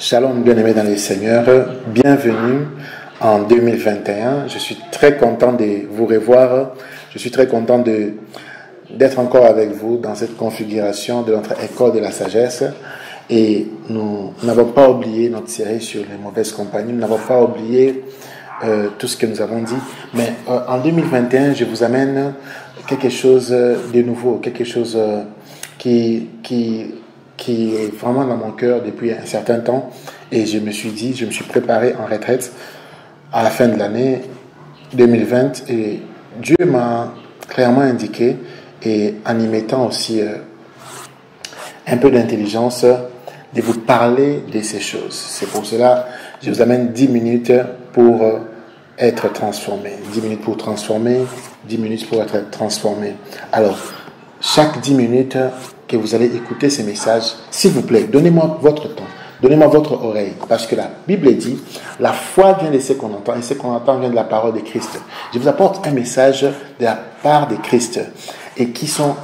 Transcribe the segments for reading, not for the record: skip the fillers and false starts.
Shalom, bien-aimés dans les Seigneurs, bienvenue en 2021. Je suis très content de vous revoir. Je suis très content d'être encore avec vous dans cette configuration de notre école de la sagesse. Et nous n'avons pas oublié notre série sur les mauvaises compagnies. Nous n'avons pas oublié tout ce que nous avons dit. Mais en 2021, je vous amène quelque chose de nouveau, quelque chose qui est vraiment dans mon cœur depuis un certain temps. Et je me suis préparé en retraite à la fin de l'année 2020. Et Dieu m'a clairement indiqué, et en y mettant aussi un peu d'intelligence, de vous parler de ces choses. C'est pour cela que je vous amène 10 minutes pour être transformé. 10 minutes pour transformer, 10 minutes pour être transformé. Alors, chaque 10 minutes que vous allez écouter ces messages, s'il vous plaît, donnez-moi votre temps, donnez-moi votre oreille, parce que la Bible dit, la foi vient de ce qu'on entend, et ce qu'on entend vient de la parole de Christ. Je vous apporte un message de la part de Christ, et qui sont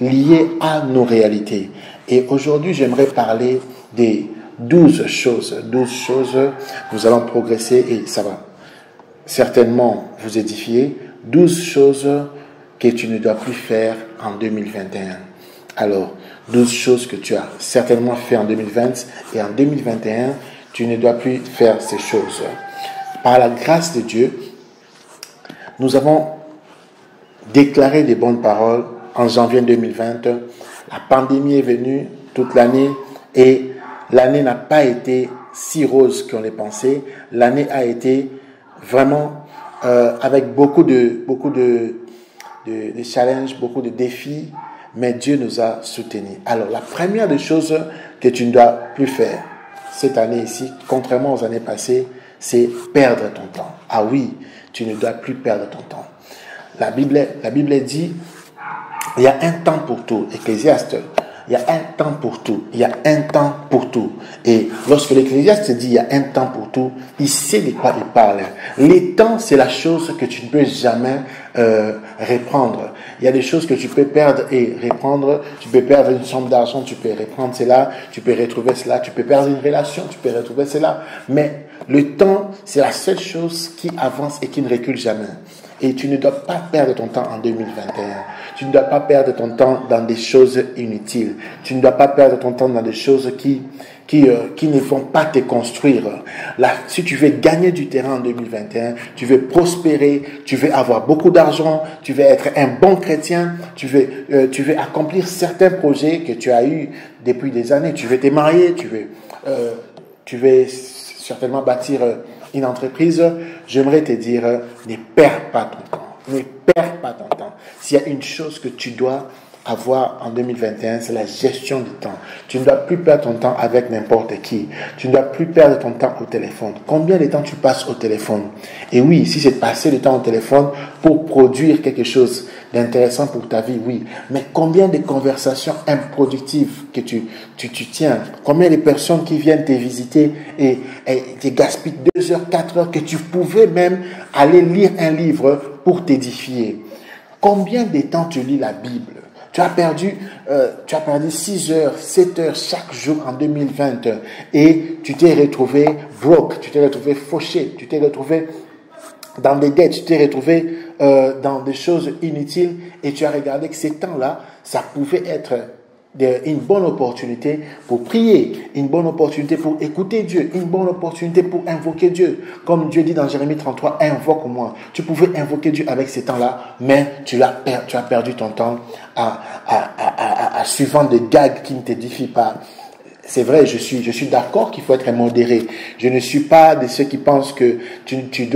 liés à nos réalités. Et aujourd'hui, j'aimerais parler des 12 choses. 12 choses, nous allons progresser, et ça va certainement vous édifier. 12 choses que tu ne dois plus faire en 2021. Alors, 12 choses que tu as certainement fait en 2020 et en 2021, tu ne dois plus faire ces choses. Par la grâce de Dieu, nous avons déclaré des bonnes paroles en janvier 2020. La pandémie est venue toute l'année et l'année n'a pas été si rose qu'on le pensait. L'année a été vraiment avec beaucoup de challenges, beaucoup de défis, mais Dieu nous a soutenus. Alors, la première des choses que tu ne dois plus faire cette année ici, contrairement aux années passées, c'est perdre ton temps. Ah oui, tu ne dois plus perdre ton temps. La Bible dit, il y a un temps pour tout. Ecclésiaste, il y a un temps pour tout. Il y a un temps pour tout. Et lorsque l'Ecclésiaste dit il y a un temps pour tout, il sait de quoi il parle. Les temps, c'est la chose que tu ne peux jamais reprendre. Il y a des choses que tu peux perdre et reprendre. Tu peux perdre une somme d'argent, tu peux reprendre cela. Tu peux retrouver cela. Tu peux perdre une relation, tu peux retrouver cela. Mais le temps, c'est la seule chose qui avance et qui ne recule jamais. Et tu ne dois pas perdre ton temps en 2021. Tu ne dois pas perdre ton temps dans des choses inutiles. Tu ne dois pas perdre ton temps dans des choses qui ne vont pas te construire. Là, si tu veux gagner du terrain en 2021, tu veux prospérer, tu veux avoir beaucoup d'argent, tu veux être un bon chrétien, tu veux accomplir certains projets que tu as eus depuis des années. Tu veux te marier, tu veux certainement bâtir une entreprise. J'aimerais te dire, ne perds pas ton temps. Ne perds pas ton temps. S'il y a une chose que tu dois avoir en 2021, c'est la gestion du temps. Tu ne dois plus perdre ton temps avec n'importe qui. Tu ne dois plus perdre ton temps au téléphone. Combien de temps tu passes au téléphone? Et oui, si c'est de passer le temps au téléphone pour produire quelque chose d'intéressant pour ta vie, oui. Mais combien de conversations improductives que tu tiens? Combien de personnes qui viennent te visiter et te gaspillent 2 heures, 4 heures, que tu pouvais même aller lire un livre pour t'édifier? Combien de temps tu lis la Bible? Tu as perdu 6 heures, 7 heures chaque jour en 2020 et tu t'es retrouvé broke, tu t'es retrouvé fauché, tu t'es retrouvé dans des dettes, tu t'es retrouvé dans des choses inutiles et tu as regardé que ces temps-là, ça pouvait être une bonne opportunité pour prier, une bonne opportunité pour écouter Dieu, une bonne opportunité pour invoquer Dieu. Comme Dieu dit dans Jérémie 33, invoque-moi. Tu pouvais invoquer Dieu avec ces temps-là, mais tu as perdu ton temps à suivant des gags qui ne t'édifient pas. C'est vrai, je suis d'accord qu'il faut être modéré. Je ne suis pas de ceux qui pensent que tu ne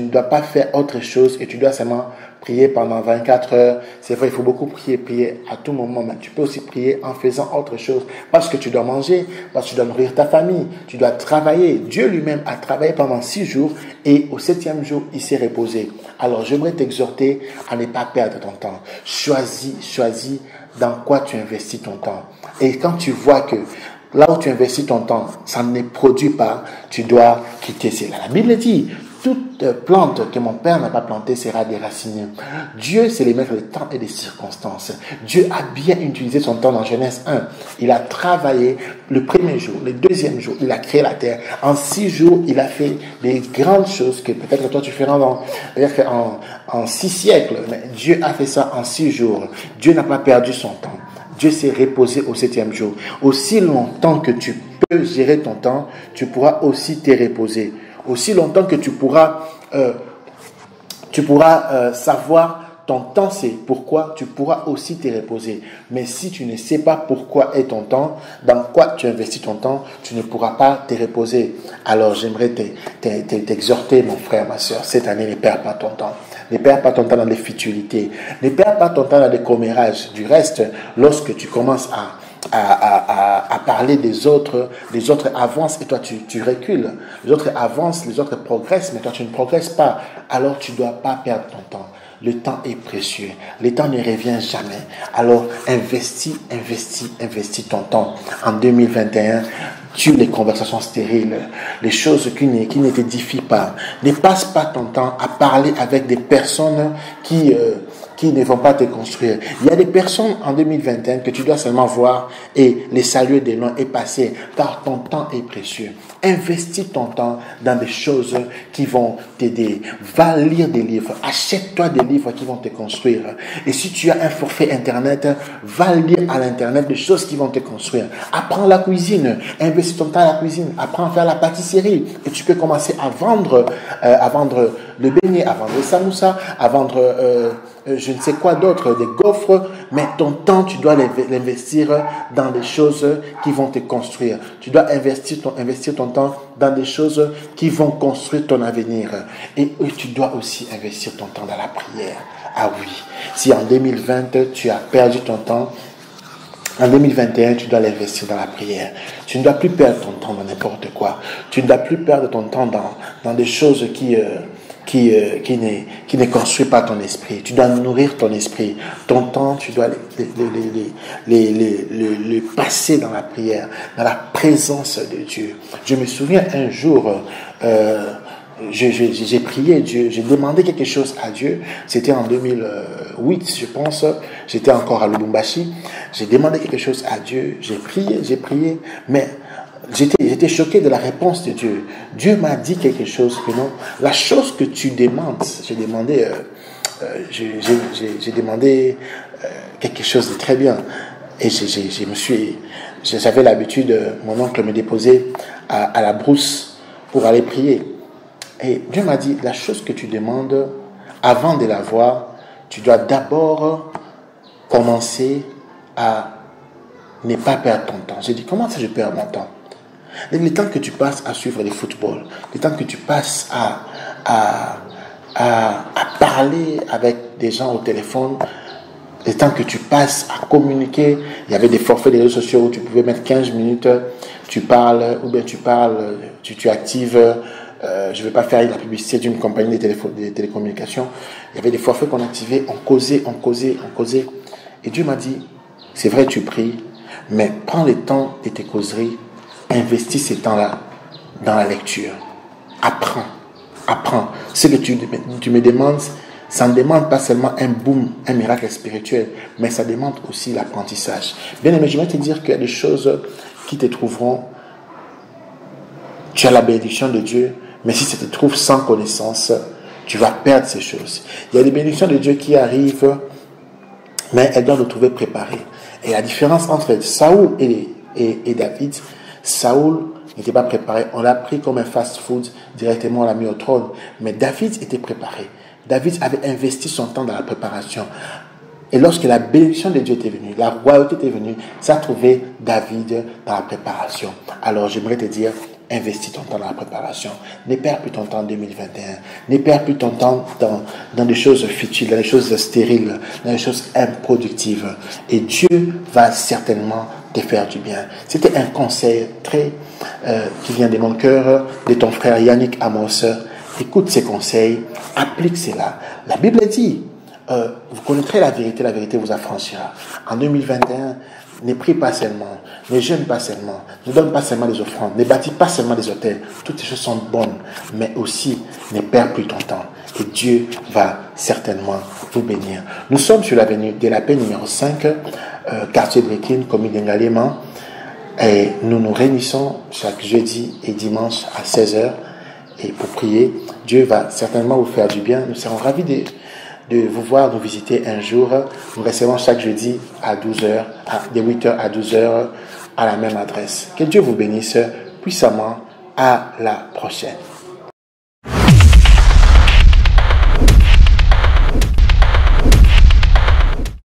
dois pas faire autre chose et tu dois seulement prier pendant 24 heures. C'est vrai, il faut beaucoup prier à tout moment, mais tu peux aussi prier en faisant autre chose. Parce que tu dois manger, parce que tu dois nourrir ta famille, tu dois travailler. Dieu lui-même a travaillé pendant 6 jours et au 7e jour, il s'est reposé. Alors, j'aimerais t'exhorter à ne pas perdre ton temps. Choisis dans quoi tu investis ton temps. Et quand tu vois que là où tu investis ton temps, ça ne produit pas, tu dois quitter cela. La Bible dit, toute plante que mon Père n'a pas plantée sera déracinée. Dieu, c'est le maître des temps et des circonstances. Dieu a bien utilisé son temps dans Genèse 1. Il a travaillé le premier jour, le deuxième jour, il a créé la terre. En 6 jours, il a fait des grandes choses que peut-être toi tu feras en 6 siècles. Mais Dieu a fait ça en 6 jours. Dieu n'a pas perdu son temps. Dieu s'est reposé au 7e jour. Aussi longtemps que tu peux gérer ton temps, tu pourras aussi te reposer. Aussi longtemps que tu pourras savoir ton temps c'est pourquoi, tu pourras aussi te reposer. Mais si tu ne sais pas pourquoi est ton temps, dans quoi tu investis ton temps, tu ne pourras pas te reposer. Alors j'aimerais t'exhorter, mon frère, ma soeur, cette année, ne perds pas ton temps. Ne perds pas ton temps dans les futilités. Ne perds pas ton temps dans les commérages. Du reste, lorsque tu commences à parler des autres avancent et toi tu recules. Les autres avancent, les autres progressent, mais toi tu ne progresses pas. Alors tu ne dois pas perdre ton temps. Le temps est précieux. Le temps ne revient jamais. Alors investis ton temps. En 2021, tue les conversations stériles, les choses qui ne t'édifient pas. Ne passe pas ton temps à parler avec des personnes qui ne vont pas te construire. Il y a des personnes en 2021 que tu dois seulement voir et les saluer de loin et passer, car ton temps est précieux. Investis ton temps dans des choses qui vont t'aider. Va lire des livres. Achète-toi des livres qui vont te construire. Et si tu as un forfait Internet, va lire à l'Internet des choses qui vont te construire. Apprends la cuisine. Investis ton temps à la cuisine. Apprends à faire la pâtisserie. Et tu peux commencer à vendre le beignet, à vendre le samoussa, à vendre je ne sais quoi d'autre, des gaufres. Mais ton temps, tu dois l'investir dans des choses qui vont te construire. Tu dois investir ton temps dans des choses qui vont construire ton avenir. Et tu dois aussi investir ton temps dans la prière. Ah oui, si en 2020, tu as perdu ton temps, en 2021, tu dois l'investir dans la prière. Tu ne dois plus perdre ton temps dans n'importe quoi. Tu ne dois plus perdre ton temps dans des choses qui ne construisent pas ton esprit. Tu dois nourrir ton esprit. Ton temps, tu dois le passer dans la prière, dans la présence de Dieu. Je me souviens un jour, j'ai prié Dieu, j'ai demandé quelque chose à Dieu. C'était en 2008, je pense. J'étais encore à Lubumbashi. J'ai demandé quelque chose à Dieu. J'ai prié, mais j'étais choqué de la réponse de Dieu. Dieu m'a dit quelque chose que non. La chose que tu demandes, j'ai demandé quelque chose de très bien. Et j'avais l'habitude, mon oncle me déposait à la brousse pour aller prier. Et Dieu m'a dit, la chose que tu demandes, avant de l'avoir, tu dois d'abord commencer à ne pas perdre ton temps. J'ai dit, comment ça je perds mon temps? Le temps que tu passes à suivre le football, le temps que tu passes à parler avec des gens au téléphone, le temps que tu passes à communiquer. Il y avait des forfaits des réseaux sociaux où tu pouvais mettre 15 minutes, tu parles, ou bien tu actives, je ne vais pas faire la publicité d'une compagnie de télécommunications. Il y avait des forfaits qu'on activait, on causait. Et Dieu m'a dit, c'est vrai tu pries, mais prends le temps de tes causeries, investis ces temps-là dans la lecture. Apprends. Ce que tu me demandes, ça ne demande pas seulement un boom, un miracle spirituel, mais ça demande aussi l'apprentissage. Bien aimé, je vais te dire qu'il y a des choses qui te trouveront. Tu as la bénédiction de Dieu, mais si ça te trouve sans connaissance, tu vas perdre ces choses. Il y a des bénédictions de Dieu qui arrivent, mais elles doivent nous trouver préparés. Et la différence entre Saoul et David, Saoul n'était pas préparé. On l'a pris comme un fast-food, directement on l'a mis au trône. Mais David était préparé. David avait investi son temps dans la préparation. Et lorsque la bénédiction de Dieu était venue, la royauté était venue, ça a trouvé David dans la préparation. Alors j'aimerais te dire, investis ton temps dans la préparation. Ne perds plus ton temps en 2021. Ne perds plus ton temps dans des choses futiles, dans des choses stériles, dans des choses improductives. Et Dieu va certainement te faire du bien. C'était un conseil qui vient de mon cœur, de ton frère Yannick Amos. Écoute ces conseils, applique cela. La Bible dit, vous connaîtrez la vérité vous affranchira. En 2021, ne prie pas seulement, ne jeûne pas seulement, ne donne pas seulement des offrandes, ne bâtis pas seulement des hôtels. Toutes ces choses sont bonnes, mais aussi ne perds plus ton temps. Et Dieu va certainement vous bénir. Nous sommes sur l'avenue de la paix numéro 5, quartier de Léquine, commune d'Engalema. Et nous nous réunissons chaque jeudi et dimanche à 16h et pour prier. Dieu va certainement vous faire du bien. Nous serons ravis de vous voir, nous visiter un jour. Nous recevons chaque jeudi à 12h, de 8h à 12h à la même adresse. Que Dieu vous bénisse puissamment. À la prochaine.